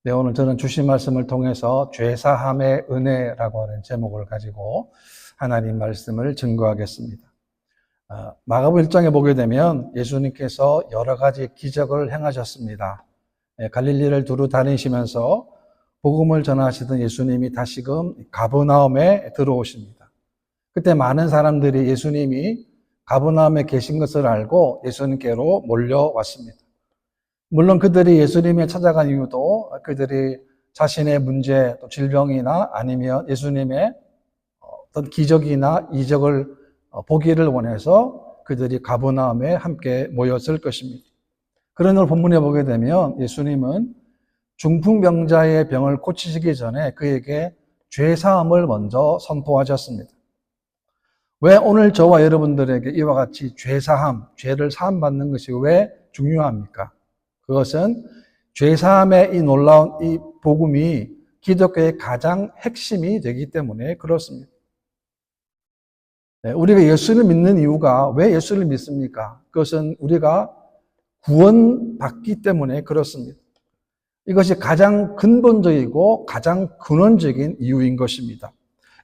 네, 오늘 저는 주신 말씀을 통해서 죄사함의 은혜라고 하는 제목을 가지고 하나님 말씀을 증거하겠습니다. 마가복음 1장에 보게 되면 예수님께서 여러 가지 기적을 행하셨습니다. 갈릴리를 두루 다니시면서 복음을 전하시던 예수님이 다시금 가버나움에 들어오십니다. 그때 많은 사람들이 예수님이 가버나움에 계신 것을 알고 예수님께로 몰려왔습니다. 물론 그들이 예수님을 찾아간 이유도 그들이 자신의 문제, 또 질병이나 아니면 예수님의 어떤 기적이나 이적을 보기를 원해서 그들이 가버나움에 함께 모였을 것입니다. 그런 걸 본문에 보게 되면 예수님은 중풍병자의 병을 고치시기 전에 그에게 죄사함을 먼저 선포하셨습니다. 왜 오늘 저와 여러분들에게 이와 같이 죄사함, 죄를 사함받는 것이 왜 중요합니까? 그것은 죄사함의 이 놀라운 이 복음이 기독교의 가장 핵심이 되기 때문에 그렇습니다. 우리가 예수를 믿는 이유가 왜 예수를 믿습니까? 그것은 우리가 구원받기 때문에 그렇습니다. 이것이 가장 근본적이고 가장 근원적인 이유인 것입니다.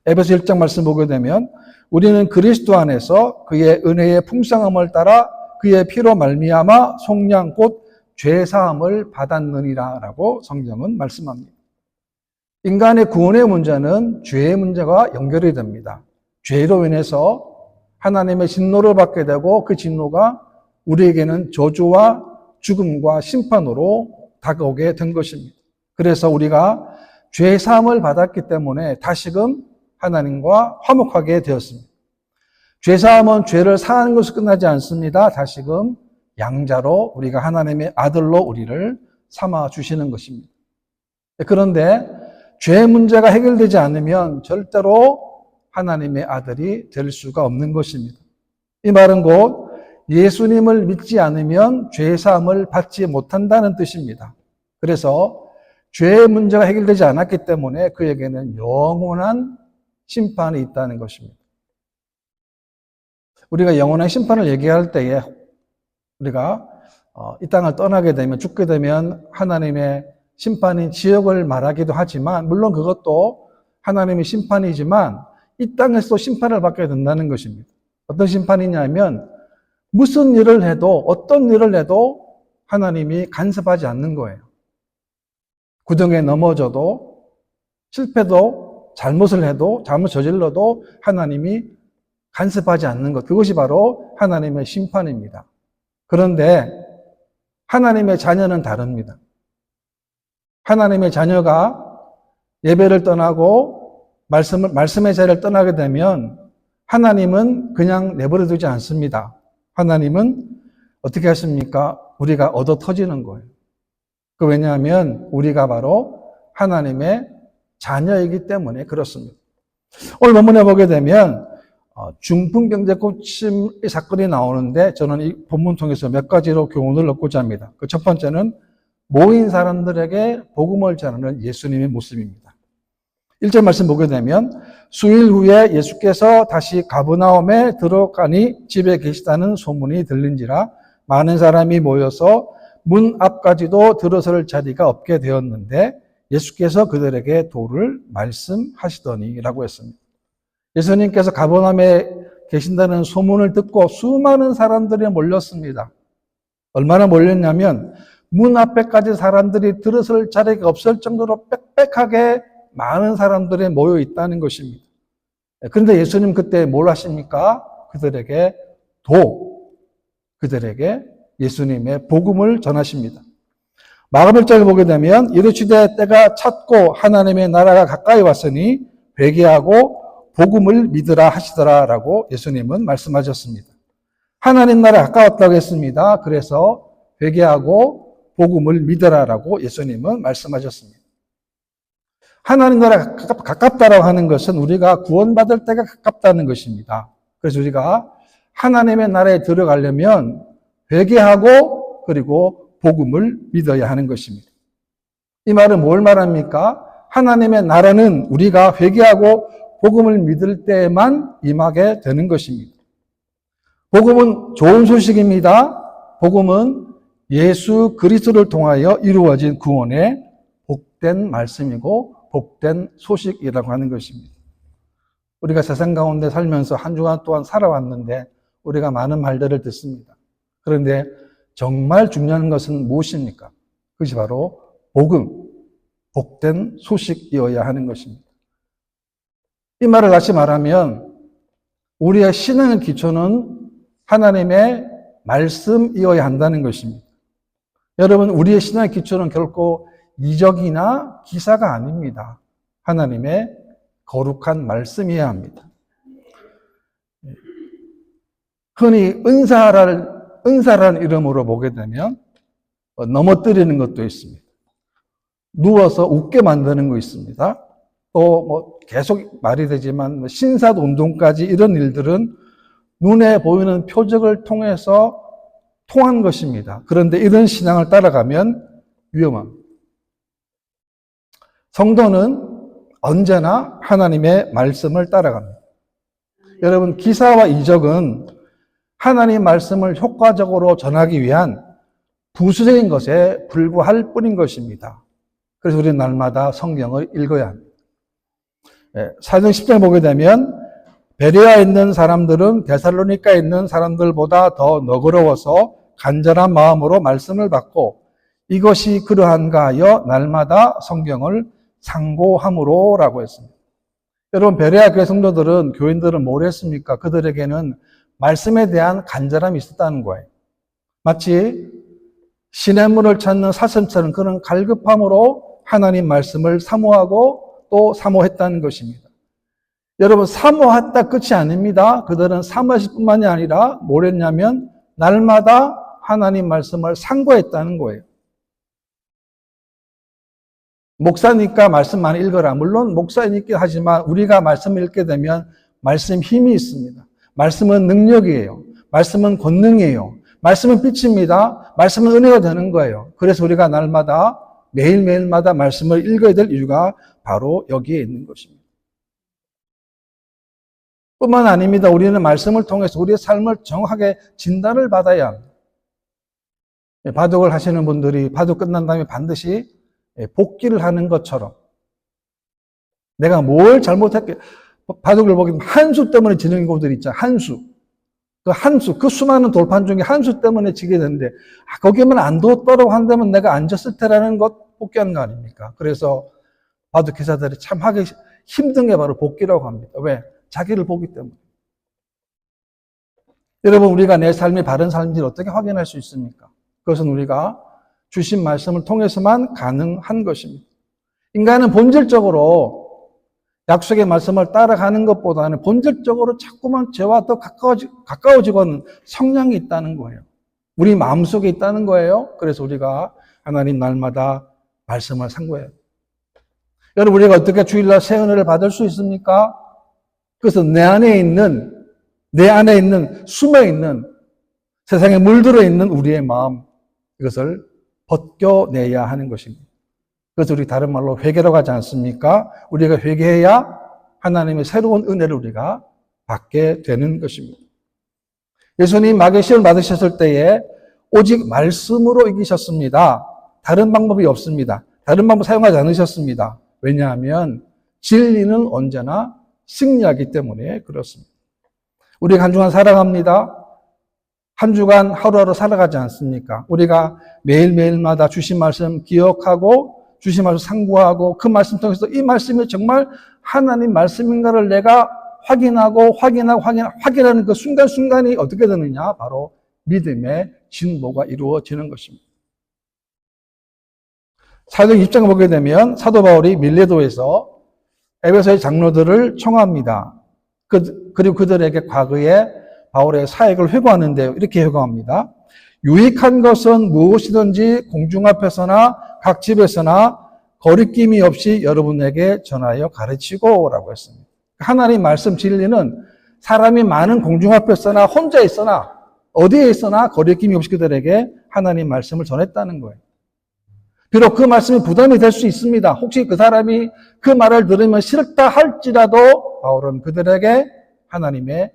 에베소 1장 말씀 보게 되면 우리는 그리스도 안에서 그의 은혜의 풍성함을 따라 그의 피로 말미암아 속량 곧 죄사함을 받았느니라 라고 성경은 말씀합니다. 인간의 구원의 문제는 죄의 문제와 연결이 됩니다. 죄로 인해서 하나님의 진노를 받게 되고 그 진노가 우리에게는 저주와 죽음과 심판으로 다가오게 된 것입니다. 그래서 우리가 죄사함을 받았기 때문에 다시금 하나님과 화목하게 되었습니다. 죄사함은 죄를 사하는 것으로 끝나지 않습니다. 다시금 양자로 우리가 하나님의 아들로 우리를 삼아 주시는 것입니다. 그런데 죄 문제가 해결되지 않으면 절대로 하나님의 아들이 될 수가 없는 것입니다. 이 말은 곧 예수님을 믿지 않으면 죄사함을 받지 못한다는 뜻입니다. 그래서 죄의 문제가 해결되지 않았기 때문에 그에게는 영원한 심판이 있다는 것입니다. 우리가 영원한 심판을 얘기할 때에 우리가 이 땅을 떠나게 되면 죽게 되면 하나님의 심판인 지옥을 말하기도 하지만 물론 그것도 하나님의 심판이지만 이 땅에서 심판을 받게 된다는 것입니다. 어떤 심판이냐면 무슨 일을 해도 어떤 일을 해도 하나님이 간섭하지 않는 거예요. 구덩이에 넘어져도 실패도 잘못을 해도 잘못 저질러도 하나님이 간섭하지 않는 것, 그것이 바로 하나님의 심판입니다. 그런데 하나님의 자녀는 다릅니다. 하나님의 자녀가 예배를 떠나고 말씀의 자리를 떠나게 되면 하나님은 그냥 내버려 두지 않습니다. 하나님은 어떻게 하십니까? 우리가 얻어 터지는 거예요. 왜냐하면 우리가 바로 하나님의 자녀이기 때문에 그렇습니다. 오늘 본문에 보게 되면 중풍병자 고침의 사건이 나오는데 저는 이 본문 통해서 몇 가지로 교훈을 얻고자 합니다. 그 첫 번째는 모인 사람들에게 복음을 전하는 예수님의 모습입니다. 1절 말씀 보게 되면 수일 후에 예수께서 다시 가버나움에 들어가니 집에 계시다는 소문이 들린지라 많은 사람이 모여서 문 앞까지도 들어설 자리가 없게 되었는데 예수께서 그들에게 도를 말씀하시더니라고 했습니다. 예수님께서 가버나움에 계신다는 소문을 듣고 수많은 사람들이 몰렸습니다. 얼마나 몰렸냐면 문 앞에까지 사람들이 들어설 자리가 없을 정도로 빽빽하게 많은 사람들이 모여 있다는 것입니다. 그런데 예수님 그때 뭘 하십니까? 그들에게 예수님의 복음을 전하십니다. 마가복음 1장에 보게 되면 이르시되 때가 찼고 하나님의 나라가 가까이 왔으니 회개하고 복음을 믿으라 하시더라라고 예수님은 말씀하셨습니다. 하나님 나라 가까웠다고 했습니다. 그래서 회개하고 복음을 믿으라라고 예수님은 말씀하셨습니다. 하나님 나라가 가깝다라고 하는 것은 우리가 구원받을 때가 가깝다는 것입니다. 그래서 우리가 하나님의 나라에 들어가려면 회개하고 그리고 복음을 믿어야 하는 것입니다. 이 말은 뭘 말합니까? 하나님의 나라는 우리가 회개하고 복음을 믿을 때에만 임하게 되는 것입니다. 복음은 좋은 소식입니다. 복음은 예수 그리스도를 통하여 이루어진 구원의 복된 말씀이고 복된 소식이라고 하는 것입니다. 우리가 세상 가운데 살면서 한 주간 동안 살아왔는데 우리가 많은 말들을 듣습니다. 그런데 정말 중요한 것은 무엇입니까? 그것이 바로 복음, 복된 소식이어야 하는 것입니다. 이 말을 다시 말하면 우리의 신앙의 기초는 하나님의 말씀이어야 한다는 것입니다. 여러분, 우리의 신앙의 기초는 결코 이적이나 기사가 아닙니다. 하나님의 거룩한 말씀이어야 합니다. 흔히 은사라는 이름으로 보게 되면 넘어뜨리는 것도 있습니다. 누워서 웃게 만드는 거 있습니다. 또 계속 말이 되지만 신사도 운동까지 이런 일들은 눈에 보이는 표적을 통해서 통한 것입니다. 그런데 이런 신앙을 따라가면 위험합니다. 성도는 언제나 하나님의 말씀을 따라갑니다. 여러분, 기사와 이적은 하나님의 말씀을 효과적으로 전하기 위한 부수적인 것에 불과할 뿐인 것입니다. 그래서 우리는 날마다 성경을 읽어야 합니다. 사도행 10장에 보게 되면 베레아에 있는 사람들은 데살로니가에 있는 사람들보다 더 너그러워서 간절한 마음으로 말씀을 받고 이것이 그러한가 하여 날마다 성경을 상고함으로라고 했습니다. 여러분, 베레아 교회 성도들은, 교인들은 뭘 했습니까? 그들에게는 말씀에 대한 간절함이 있었다는 거예요. 마치 시냇물을 찾는 사슴처럼 그런 갈급함으로 하나님 말씀을 사모하고 또 사모했다는 것입니다. 여러분, 사모했다 끝이 아닙니다. 그들은 사모했을 뿐만이 아니라 뭘 했냐면 날마다 하나님 말씀을 상고했다는 거예요. 목사니까 말씀 많이 읽어라. 물론 목사이니까 하지만 우리가 말씀을 읽게 되면 말씀 힘이 있습니다. 말씀은 능력이에요. 말씀은 권능이에요. 말씀은 빛입니다. 말씀은 은혜가 되는 거예요. 그래서 우리가 날마다 매일매일마다 말씀을 읽어야 될 이유가 바로 여기에 있는 것입니다. 뿐만 아닙니다. 우리는 말씀을 통해서 우리의 삶을 정확하게 진단을 받아야 합니다. 바둑을 하시는 분들이 바둑 끝난 다음에 반드시 복기를 하는 것처럼 내가 뭘 잘못했게, 바둑을 보게 되면 한 수 때문에 지는 경우들이 있잖아요. 한 수, 그 수많은 돌판 중에 한 수 때문에 지게 되는데 거기만 안 뒀다고 한다면 내가 안 졌을 테라는 것 복귀하는 거 아닙니까? 그래서 바둑 기사들이 참 하기 힘든 게 바로 복기라고 합니다. 왜? 자기를 보기 때문에. 여러분, 우리가 내 삶이 바른 삶인지를 어떻게 확인할 수 있습니까? 그것은 우리가 주신 말씀을 통해서만 가능한 것입니다. 인간은 본질적으로 약속의 말씀을 따라가는 것보다는 본질적으로 자꾸만 죄와 더 가까워지고 하는 성향이 있다는 거예요. 우리 마음속에 있다는 거예요. 그래서 우리가 하나님 날마다 말씀을 상고해요. 여러분, 우리가 어떻게 주일날 새 은혜를 받을 수 있습니까? 그래서 내 안에 있는 숨어있는 세상에 물들어 있는 우리의 마음, 이것을 벗겨내야 하는 것입니다. 그래서 우리 다른 말로 회개라고 하지 않습니까? 우리가 회개해야 하나님의 새로운 은혜를 우리가 받게 되는 것입니다. 예수님 마귀의 시험을 받으셨을 때에 오직 말씀으로 이기셨습니다. 다른 방법이 없습니다. 다른 방법 사용하지 않으셨습니다. 왜냐하면 진리는 언제나 승리하기 때문에 그렇습니다. 우리가 한 주간 살아갑니다. 한 주간 하루하루 살아가지 않습니까? 우리가 매일매일마다 주신 말씀 기억하고 주신 말씀 상고하고 그 말씀 통해서 이 말씀이 정말 하나님 말씀인가를 내가 확인하는 그 순간순간이 어떻게 되느냐? 바로 믿음의 진보가 이루어지는 것입니다. 사도행 20장을 보게 되면 사도 바울이 밀레도에서 에베소의 장로들을 청합니다. 그리고 그들에게 과거에 바울의 사역을 회고하는데요. 이렇게 회고합니다. 유익한 것은 무엇이든지 공중 앞에서나 각 집에서나 거리낌이 없이 여러분에게 전하여 가르치고 라고 했습니다. 하나님 말씀 진리는 사람이 많은 공중 앞에서나 혼자 있으나 어디에 있으나 거리낌이 없이 그들에게 하나님 말씀을 전했다는 거예요. 비록 그 말씀이 부담이 될 수 있습니다. 혹시 그 사람이 그 말을 들으면 싫다 할지라도 바울은 그들에게 하나님의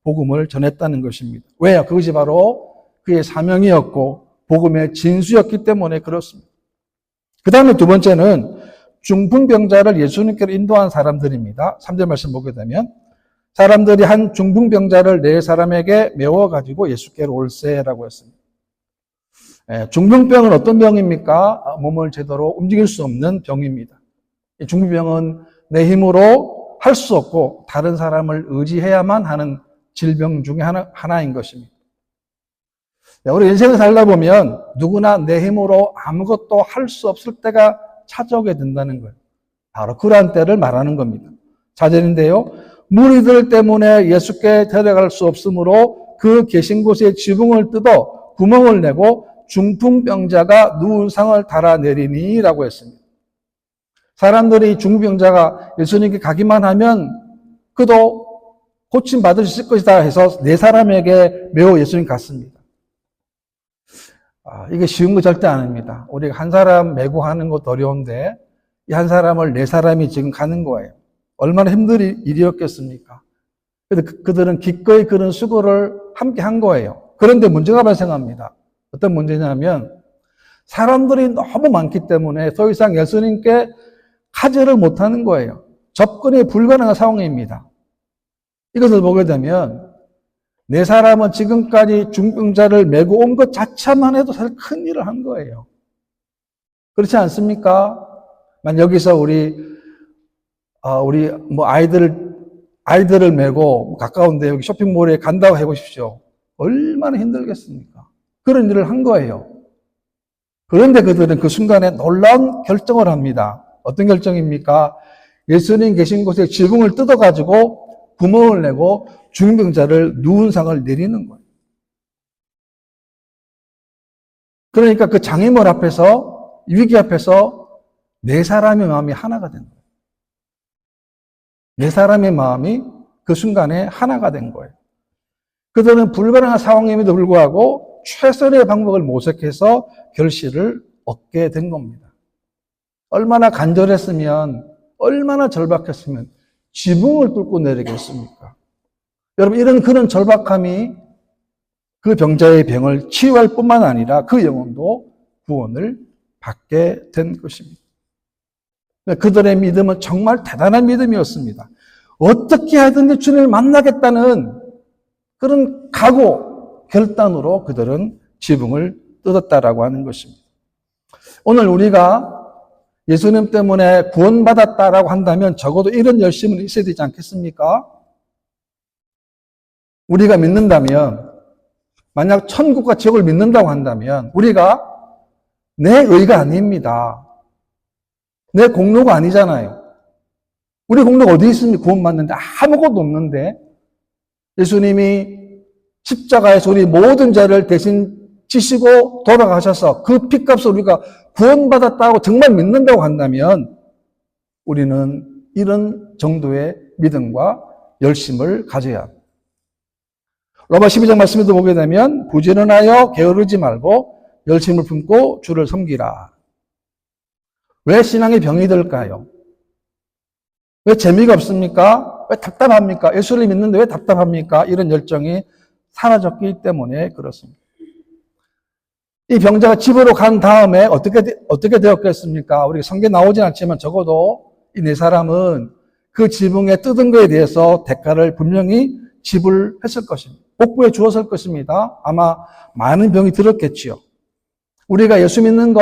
복음을 전했다는 것입니다. 왜요? 그것이 바로 그의 사명이었고 복음의 진수였기 때문에 그렇습니다. 그 다음에 두 번째는 중풍병자를 예수님께로 인도한 사람들입니다. 3절 말씀 보게 되면 사람들이 한 중풍병자를 네 사람에게 메워가지고 예수께로 올세라고 했습니다. 중풍병은 어떤 병입니까? 몸을 제대로 움직일 수 없는 병입니다. 이 중풍병은 내 힘으로 할 수 없고 다른 사람을 의지해야만 하는 질병 중에 하나인 것입니다. 우리 인생을 살다 보면 누구나 내 힘으로 아무것도 할 수 없을 때가 찾아오게 된다는 거예요. 바로 그러한 때를 말하는 겁니다. 4절인데요. 무리들 때문에 예수께 데려갈 수 없으므로 그 계신 곳에 지붕을 뜯어 구멍을 내고 중풍병자가 누운 상을 달아내리니 라고 했습니다. 사람들이 중풍병자가 예수님께 가기만 하면 그도 고침받을 수 있을 것이다 해서 네 사람에게 메워 예수님 갔습니다. 이게 쉬운 거 절대 아닙니다. 우리가 한 사람 메고 하는 것도 어려운데 이 한 사람을 네 사람이 지금 가는 거예요. 얼마나 힘든 일이었겠습니까? 그런데 그들은 기꺼이 그런 수고를 함께 한 거예요. 그런데 문제가 발생합니다. 어떤 문제냐면 사람들이 너무 많기 때문에 더 이상 예수님께 가지를 못하는 거예요. 접근이 불가능한 상황입니다. 이것을 보게 되면 네 사람은 지금까지 중병자를 메고 온 것 자체만 해도 사실 큰 일을 한 거예요. 그렇지 않습니까? 만 여기서 우리 아이들을 메고 가까운데 여기 쇼핑몰에 간다고 해보십시오. 얼마나 힘들겠습니까? 그런 일을 한 거예요. 그런데 그들은 그 순간에 놀라운 결정을 합니다. 어떤 결정입니까? 예수님 계신 곳에 지붕을 뜯어가지고 구멍을 내고 중병자를 누운 상을 내리는 거예요. 그러니까 그 장애물 앞에서, 위기 앞에서 네 사람의 마음이 하나가 된 거예요. 네 사람의 마음이 그 순간에 하나가 된 거예요. 그들은 불가능한 상황임에도 불구하고 최선의 방법을 모색해서 결실을 얻게 된 겁니다. 얼마나 간절했으면, 얼마나 절박했으면 지붕을 뚫고 내리겠습니까? 여러분, 그런 절박함이 그 병자의 병을 치유할 뿐만 아니라 그 영혼도 구원을 받게 된 것입니다. 그들의 믿음은 정말 대단한 믿음이었습니다. 어떻게 하든지 주님을 만나겠다는 그런 각오, 결단으로 그들은 지붕을 뜯었다라고 하는 것입니다. 오늘 우리가 예수님 때문에 구원받았다라고 한다면 적어도 이런 열심은 있어야 되지 않겠습니까? 우리가 믿는다면, 만약 천국과 지옥을 믿는다고 한다면 우리가 내 의가 아닙니다. 내 공로가 아니잖아요. 우리 공로가 어디 있습니까? 구원받는데 아무것도 없는데 예수님이 십자가에서 우리 모든 죄를 대신 지시고 돌아가셔서 그 핏값을 우리가 구원받았다고 정말 믿는다고 한다면 우리는 이런 정도의 믿음과 열심을 가져야 합니다. 로마 12장 말씀에도 보게 되면 부지런하여 게으르지 말고 열심을 품고 주를 섬기라. 왜 신앙의 병이 들까요? 왜 재미가 없습니까? 왜 답답합니까? 예수를 믿는데 왜 답답합니까? 이런 열정이 사라졌기 때문에 그렇습니다. 이 병자가 집으로 간 다음에 어떻게 되었겠습니까? 우리가 성경에 나오진 않지만 적어도 이 네 사람은 그 지붕에 뜯은 거에 대해서 대가를 분명히 지불했을 것입니다. 복부해 주었을 것입니다. 아마 많은 병이 들었겠지요. 우리가 예수 믿는 것,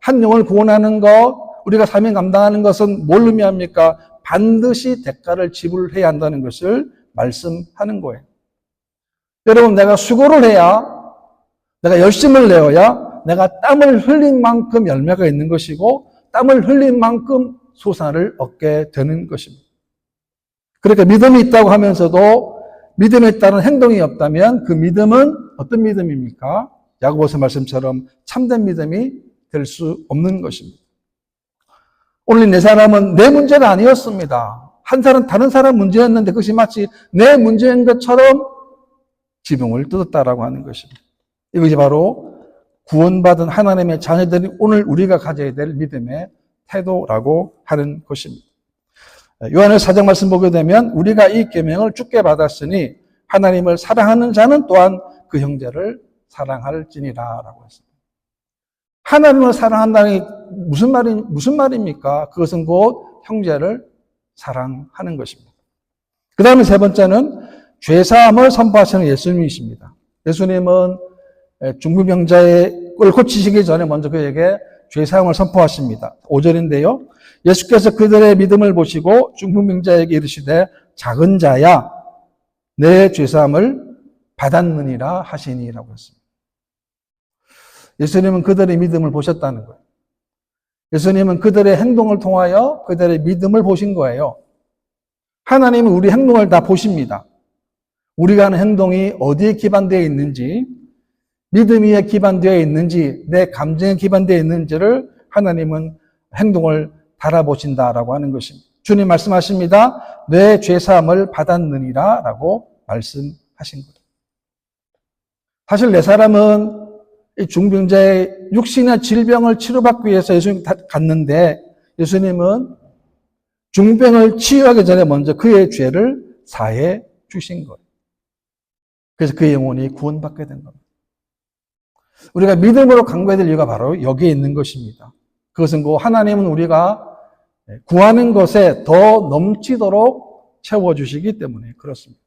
한 영혼을 구원하는 것, 우리가 사명 감당하는 것은 뭘 의미합니까? 반드시 대가를 지불해야 한다는 것을 말씀하는 거예요. 여러분, 내가 수고를 해야, 내가 열심을 내어야 내가 땀을 흘린 만큼 열매가 있는 것이고 땀을 흘린 만큼 소산을 얻게 되는 것입니다. 그러니까 믿음이 있다고 하면서도 믿음에 따른 행동이 없다면 그 믿음은 어떤 믿음입니까? 야고보서 말씀처럼 참된 믿음이 될 수 없는 것입니다. 오늘 네 사람은 내 문제가 아니었습니다. 한 사람 다른 사람 문제였는데 그것이 마치 내 문제인 것처럼 지붕을 뜯었다라고 하는 것입니다. 이것이 바로 구원받은 하나님의 자녀들이 오늘 우리가 가져야 될 믿음의 태도라고 하는 것입니다. 요한의 4장 말씀 보게 되면 우리가 이 계명을 주께 받았으니 하나님을 사랑하는 자는 또한 그 형제를 사랑할지니라 라고 했습니다. 하나님을 사랑한다는 게 무슨 말입니까? 그것은 곧 형제를 사랑하는 것입니다. 그 다음에 세 번째는 죄사함을 선포하시는 예수님이십니다. 예수님은 중풍병자의 걸 고치시기 전에 먼저 그에게 죄사함을 선포하십니다. 5절인데요. 예수께서 그들의 믿음을 보시고 중풍병자에게 이르시되 작은 자야 내 죄사함을 받았느니라 하시니라고 했습니다. 예수님은 그들의 믿음을 보셨다는 거예요. 예수님은 그들의 행동을 통하여 그들의 믿음을 보신 거예요. 하나님은 우리 행동을 다 보십니다. 우리가 하는 행동이 어디에 기반되어 있는지, 믿음 위에 기반되어 있는지, 내 감정에 기반되어 있는지를 하나님은 행동을 달아보신다라고 하는 것입니다. 주님 말씀하십니다. 내 죄사함을 받았느니라 라고 말씀하신 거예요. 사실 네 사람은 이 중병자의 육신의 질병을 치료받기 위해서 예수님 갔는데 예수님은 중병을 치유하기 전에 먼저 그의 죄를 사해 주신 거예요. 그래서 그의 영혼이 구원받게 된 겁니다. 우리가 믿음으로 강구해야 될 이유가 바로 여기에 있는 것입니다. 그것은 그 하나님은 우리가 구하는 것에 더 넘치도록 채워주시기 때문에 그렇습니다.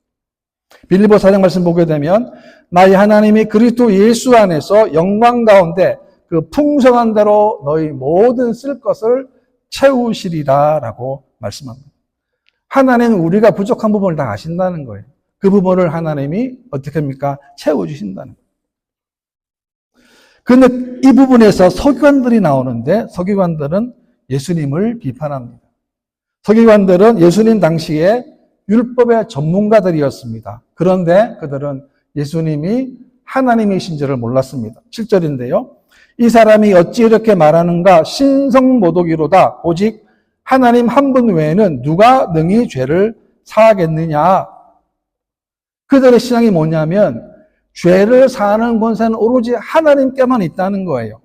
빌립보 4장 말씀 보게 되면 나의 하나님이 그리스도 예수 안에서 영광 가운데 그 풍성한 대로 너희 모든 쓸 것을 채우시리라 라고 말씀합니다. 하나님은 우리가 부족한 부분을 다 아신다는 거예요. 그 부분을 하나님이 어떻게 합니까? 채워주신다는 거예요. 그런데 이 부분에서 서기관들이 나오는데 서기관들은 예수님을 비판합니다. 서기관들은 예수님 당시에 율법의 전문가들이었습니다. 그런데 그들은 예수님이 하나님이신 줄을 몰랐습니다. 7절인데요. 이 사람이 어찌 이렇게 말하는가? 신성모독이로다. 오직 하나님 한 분 외에는 누가 능히 죄를 사하겠느냐? 그들의 신앙이 뭐냐면 죄를 사하는 권세는 오로지 하나님께만 있다는 거예요.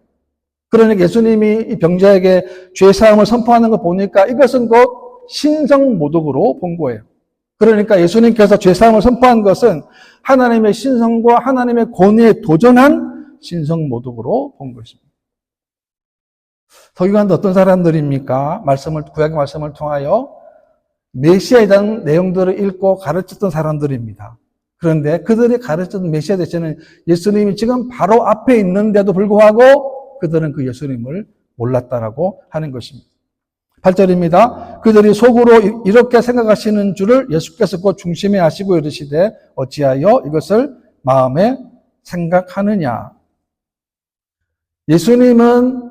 그러니까 예수님이 이 병자에게 죄사함을 선포하는 거 보니까 이것은 곧 신성모독으로 본 거예요. 그러니까 예수님께서 죄사함을 선포한 것은 하나님의 신성과 하나님의 권위에 도전한 신성모독으로 본 것입니다. 서기관도 어떤 사람들입니까? 구약의 말씀을 통하여 메시아에 대한 내용들을 읽고 가르쳤던 사람들입니다. 그런데 그들이 가르쳤던 메시아 대신에 예수님이 지금 바로 앞에 있는데도 불구하고 그들은 그 예수님을 몰랐다라고 하는 것입니다. 8절입니다. 그들이 속으로 이렇게 생각하시는 줄을 예수께서 곧 중심에 하시고 이르시되 어찌하여 이것을 마음에 생각하느냐. 예수님은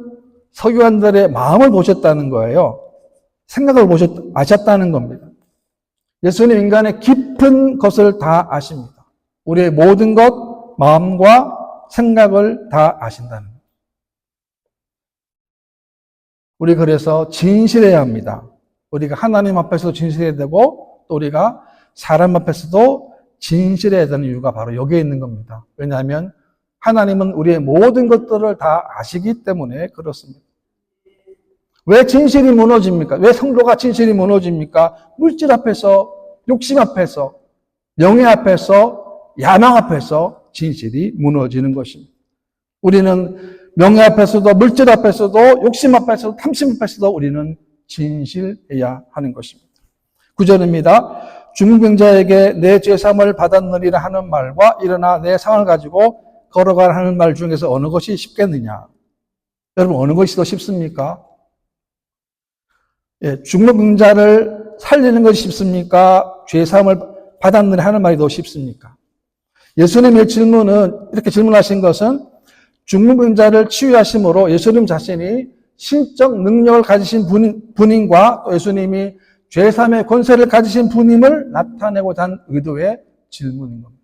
서기관들의 마음을 보셨다는 거예요. 생각을 아셨다는 겁니다. 예수님 인간의 깊은 것을 다 아십니다. 우리의 모든 것, 마음과 생각을 다 아신다는 거예요. 우리 그래서 진실해야 합니다. 우리가 하나님 앞에서도 진실해야 되고 또 우리가 사람 앞에서도 진실해야 되는 이유가 바로 여기에 있는 겁니다. 왜냐하면 하나님은 우리의 모든 것들을 다 아시기 때문에 그렇습니다. 왜 진실이 무너집니까? 왜 성도가 진실이 무너집니까? 물질 앞에서, 욕심 앞에서, 명예 앞에서, 야망 앞에서 진실이 무너지는 것입니다. 우리는 명예 앞에서도, 물질 앞에서도, 욕심 앞에서도, 탐심 앞에서도 우리는 진실해야 하는 것입니다. 9절입니다. 중풍병자에게 내 죄사함을 받았느니라 하는 말과 일어나 내 상을 가지고 걸어가라 하는 말 중에서 어느 것이 쉽겠느냐? 여러분, 어느 것이 더 쉽습니까? 중풍병자를 살리는 것이 쉽습니까? 죄사함을 받았느니라 하는 말이 더 쉽습니까? 예수님의 질문은, 이렇게 질문하신 것은 중풍병자를 치유하심으로 예수님 자신이 신적 능력을 가지신 분인과 또 예수님이 죄사함의 권세를 가지신 분임을 나타내고자 한 의도의 질문인 겁니다.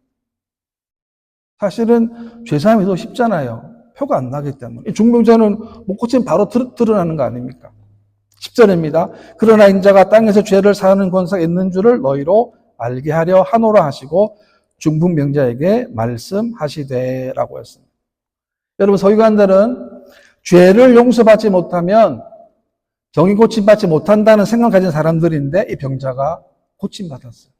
사실은 죄사함이 더 쉽잖아요. 표가 안 나기 때문에. 중풍병자는 못 고치면 바로 드러나는 거 아닙니까? 10절입니다. 그러나 인자가 땅에서 죄를 사하는 권세가 있는 줄을 너희로 알게 하려 하노라 하시고 중풍병자에게 말씀하시되라고 했습니다. 여러분, 서기관들은 죄를 용서받지 못하면 정의 고침받지 못한다는 생각 가진 사람들인데 이 병자가 고침받았어요.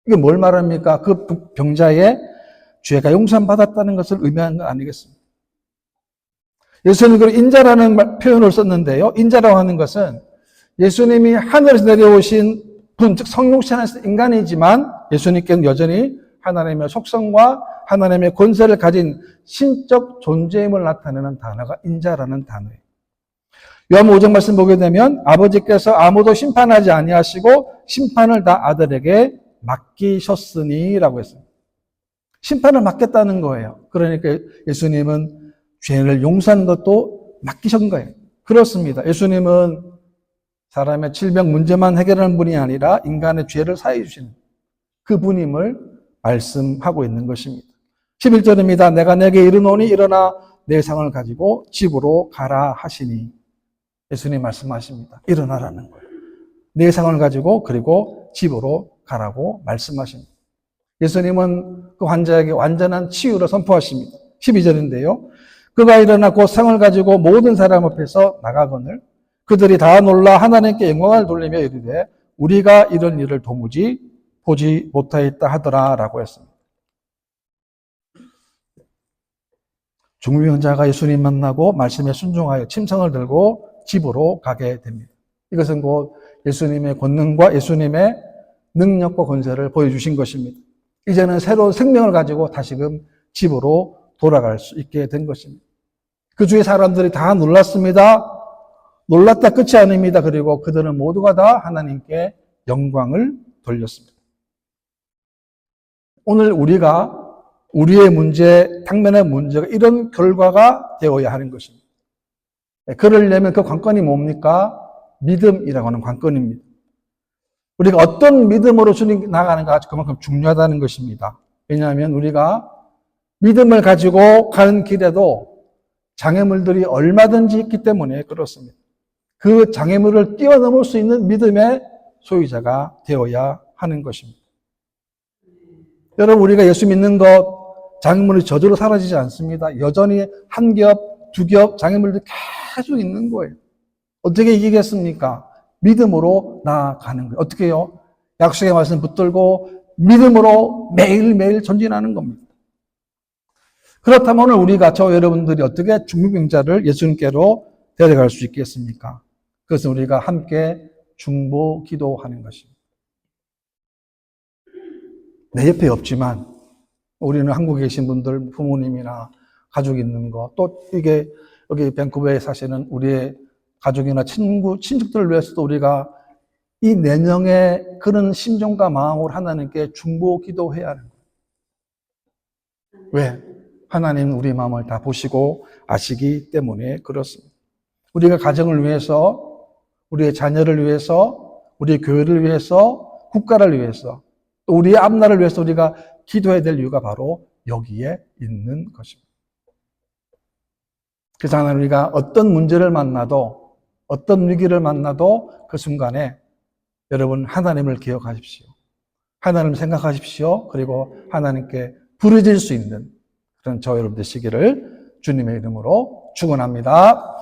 이게 뭘 말합니까? 그 병자의 죄가 용서받았다는 것을 의미하는 건 아니겠습니까? 예수님이 그 인자라는 표현을 썼는데요. 인자라고 하는 것은 예수님이 하늘에서 내려오신 분, 즉 성육신 안에서 인간이지만 예수님께는 여전히 하나님의 속성과 하나님의 권세를 가진 신적 존재임을 나타내는 단어가 인자라는 단어예요. 요한복음 5장 말씀 보게 되면 아버지께서 아무도 심판하지 아니하시고 심판을 다 아들에게 맡기셨으니라고 했습니다. 심판을 맡겼다는 거예요. 그러니까 예수님은 죄를 용서하는 것도 맡기신 거예요. 그렇습니다. 예수님은 사람의 질병 문제만 해결하는 분이 아니라 인간의 죄를 사해 주시는 그 분임을 말씀하고 있는 것입니다. 11절입니다. 내가 내게 이르노니 일어나 내 상을 가지고 집으로 가라 하시니. 예수님 말씀하십니다. 일어나라는 거예요. 내 상을 가지고 그리고 집으로 가라고 말씀하십니다. 예수님은 그 환자에게 완전한 치유를 선포하십니다. 12절인데요. 그가 일어나 곧 상을 가지고 모든 사람 앞에서 나가거늘 그들이 다 놀라 하나님께 영광을 돌리며 이르되 우리가 이런 일을 도무지 보지 못하였다 하더라라고 했습니다. 중풍병자가 예수님 만나고 말씀에 순종하여 침상을 들고 집으로 가게 됩니다. 이것은 곧 예수님의 권능과 예수님의 능력과 권세를 보여주신 것입니다. 이제는 새로운 생명을 가지고 다시금 집으로 돌아갈 수 있게 된 것입니다. 그 주위 사람들이 다 놀랐습니다. 놀랐다 끝이 아닙니다. 그리고 그들은 모두가 다 하나님께 영광을 돌렸습니다. 오늘 우리가 우리의 문제, 당면의 문제가 이런 결과가 되어야 하는 것입니다. 그러려면 그 관건이 뭡니까? 믿음이라고 하는 관건입니다. 우리가 어떤 믿음으로 주님 나가는가 그만큼 중요하다는 것입니다. 왜냐하면 우리가 믿음을 가지고 가는 길에도 장애물들이 얼마든지 있기 때문에 그렇습니다. 그 장애물을 뛰어넘을 수 있는 믿음의 소유자가 되어야 하는 것입니다. 여러분, 우리가 예수 믿는 것 장애물이 저절로 사라지지 않습니다. 여전히 한 겹, 두 겹 장애물들이 계속 있는 거예요. 어떻게 이기겠습니까? 믿음으로 나아가는 거예요. 어떻게 해요? 약속의 말씀 붙들고 믿음으로 매일매일 전진하는 겁니다. 그렇다면 오늘 우리가 여러분들이 어떻게 중풍병자를 예수님께로 데려갈 수 있겠습니까? 그것은 우리가 함께 중보 기도하는 것입니다. 내 옆에 없지만 우리는 한국에 계신 분들 부모님이나 가족이 있는 거 또 이게 여기 밴쿠버에 사시는 우리의 가족이나 친족들을 위해서도 우리가 이 내년에 그런 심정과 마음으로 하나님께 중보 기도해야 하는 거예요. 왜? 하나님은 우리 마음을 다 보시고 아시기 때문에 그렇습니다. 우리가 가정을 위해서, 우리의 자녀를 위해서, 우리의 교회를 위해서, 국가를 위해서, 또 우리의 앞날을 위해서 우리가 기도해야 될 이유가 바로 여기에 있는 것입니다. 그래서 하나님 우리가 어떤 문제를 만나도 어떤 위기를 만나도 그 순간에 여러분 하나님을 기억하십시오. 하나님을 생각하십시오. 그리고 하나님께 부르질 수 있는 그런 저 여러분 되시기를 주님의 이름으로 축원합니다.